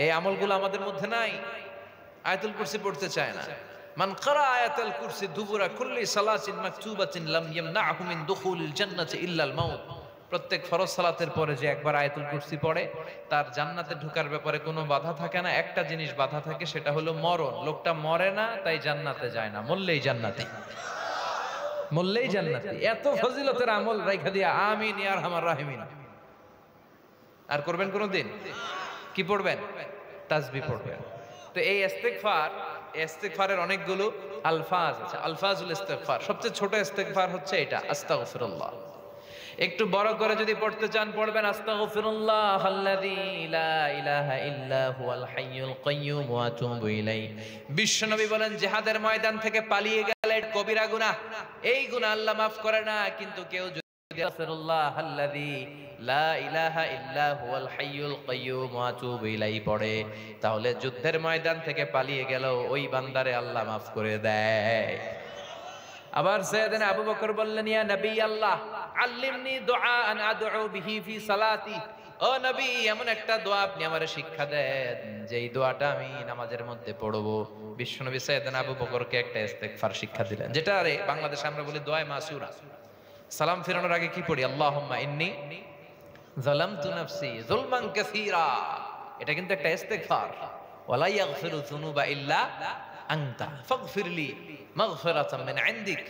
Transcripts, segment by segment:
এই আমলগুলো আমাদের মধ্যে নাই। আয়াতুল কুরসি পড়তে চায় না। মান ক্বারা আয়াতুল কুরসি দুবুরা কুল্লি সালাতিন মাকতুবাতিন লাম ইয়ামনাহু মিন দুখুলিল জান্নাতি ইল্লাল মাউত। প্রত্যেক ফরজ সালাতের পরে যে একবার আয়াতুল কুরসি পড়ে তার জান্নাতে ঢোকার ব্যাপারে কোনো বাধা থাকে না। একটা জিনিস বাধা থাকে, সেটা হলো মরণ। লোকটা মরে না, তাই জান্নাতে যায় না, মরলেই জান্নাতি, মরলেই জান্নাতি। এত ফজিলতের আমল রাইখা দিয়া আমিন ইয়া আরহামার রাহিমিন। আর করবেন কোনদিন? কি পড়বেন? তাসবিহ পড়বেন। তো এই ইস্তেগফারের অনেকগুলো আলফাজ আছে। আলফাজুল ইস্তেগফার, সবচেয়ে ছোট ইস্তেগফার হচ্ছে এটা, আস্তাগফিরুল্লাহ। একটু বড় করে যদি পড়তে চান পড়বেন আস্তাগফিরুল্লাহ আল্লাযী লা ইলাহা ইল্লা হুয়াল হাইয়ুল কাইয়্যুম ওয়া আতুবু ইলাইহি। বিশ্বনবী বলেন, জিহাদের ময়দান থেকে পালিয়ে গেলে কবিরা গুনাহ, এই গুনাহ আল্লাহ মাফ করে না। কিন্তু কেউ যদি আস্তাগফিরুল্লাহ আল্লাযী লা ইলাহা ইল্লা হুয়াল হাইয়ুল কাইয়্যুম ওয়া আতুবু ইলাইহি পড়ে, তাহলে যুদ্ধের ময়দান থেকে পালিয়ে গেল ওই বান্দারে আল্লাহ মাফ করে দেয়। আবার সাইয়েদনা আবু বকর বললেন, ইয়া নবী আল্লাহ আল্লিমনি দুআআন আদউ বিহি ফি সালাতি। ও নবী, এমন একটা দোয়া আপনি আমারে শিক্ষা দেন যেই দোয়াটা আমি নামাজের মধ্যে পড়ব। বিশ্বনবী সাইয়েদনা আবু বকরকে একটা ইস্তেগফার শিক্ষা দিলেন, যেটা আরে বাংলাদেশে আমরা বলি দোয়া মাসুরা। সালাম ফেরানোর আগে কি পড়ি? আল্লাহুম্মা ইন্নী যালামতু নাফসি যুলমান কাসীরা। এটা কিন্তু একটা ইস্তেগফার। ওয়ালা ইয়াগফিরু যুনুবা ইল্লা আনতা ফাগফিরলি মাগফিরাতাম মিন ইনদিক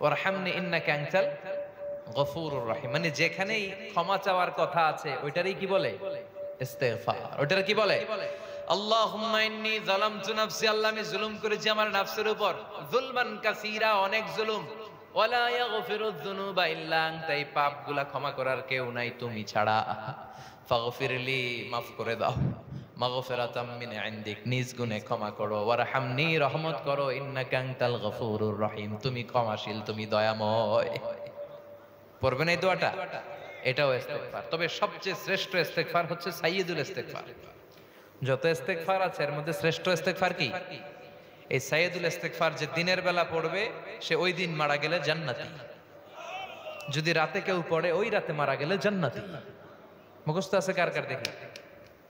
ওয়ারহামনি ইন্নাকা আনতাল গফুরুর রহিম। মানে যেখানেই ক্ষমা চাওয়ার কথা আছে ওইটারই কি বলে? ইস্তেগফার। ওইটার কি বলে? আল্লাহুম্মা ইন্নী যালামতু নাফসি, আল্লাহ আমি জুলুম করেছি আমার নফসের উপর, যুলমান কাসীরা, অনেক জুলুম। ওয়ালা ইয়াগফিরু যুনুবা ইল্লা আনতা, এই পাপগুলা ক্ষমা করার কেউ নাই তুমি ছাড়া। ফাগফিরলি, মাফ করে দাও। মাগফিরাতাম মিন ইনদিক, নিজ গুণে ক্ষমা করো। ওয়ারহামনি, রহমত করো। ইন্নাকা আনতাল গফুরুর রহিম, তুমি ক্ষমাশীল, তুমি দয়াময়। পড়বেন এই দোয়াটা, এটাও ইস্তেগফার। তবে সবচেয়ে শ্রেষ্ঠ ইস্তেগফার হচ্ছে সাইয়্যিদুল ইস্তেগফার। যত ইস্তেগফার আছে এর মধ্যে শ্রেষ্ঠ ইস্তেগফার কি? এই সাইয়্যিদুল ইস্তেগফার যে দিনের বেলা পড়বে সে ওই দিন মারা গেলে জান্নাতি। যদি রাতে কেউ পড়ে ওই রাতে মারা গেলে জান্নাতি। মুখস্থ আছে কার কার দেখি?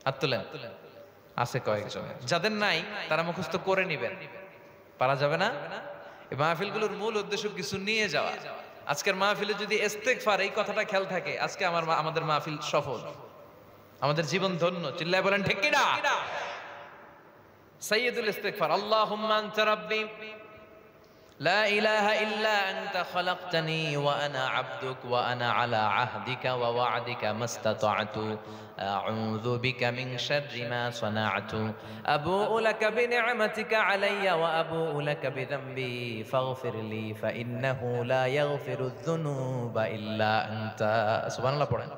হাত তুলেন। আছে কয়েকজন। যাদের নাই তারা মুখস্থ করে নিবেন, পারা যাবে না। এই মাহফিলগুলোর মূল উদ্দেশ্য কিছু নিয়ে যাওয়া। আজকের মাহফিলে যদি ইস্তেগফার এই কথাটা খেয়াল থাকে, আজকে আমাদের মাহফিল সফল, আমাদের জীবন ধন্য। চিল্লায় বলেন ঠিক কি না? সাইয়্যিদুল ইস্তেগফার, আল্লাহুম্মা আনতা রাব্বি লা ইলাহা ইল্লা আনতা খালাকতানি ওয়া আনা আবদুক ওয়া আনা আলা আহদিকা ওয়া ওয়া'দিকা মাস্তাতা'তু আউযু বিকা মিন শাররি মা সানা'তু আবুউ লাকা বিনি'মাতিকা আলাইয়া ওয়া আবুউ লাকা বিযামবি ফাগফিরলি ফাইন্নাহু লা ইয়াগফিরুয যুনুবা ইল্লা আনতা। সুবহানাল্লাহ পড়েন।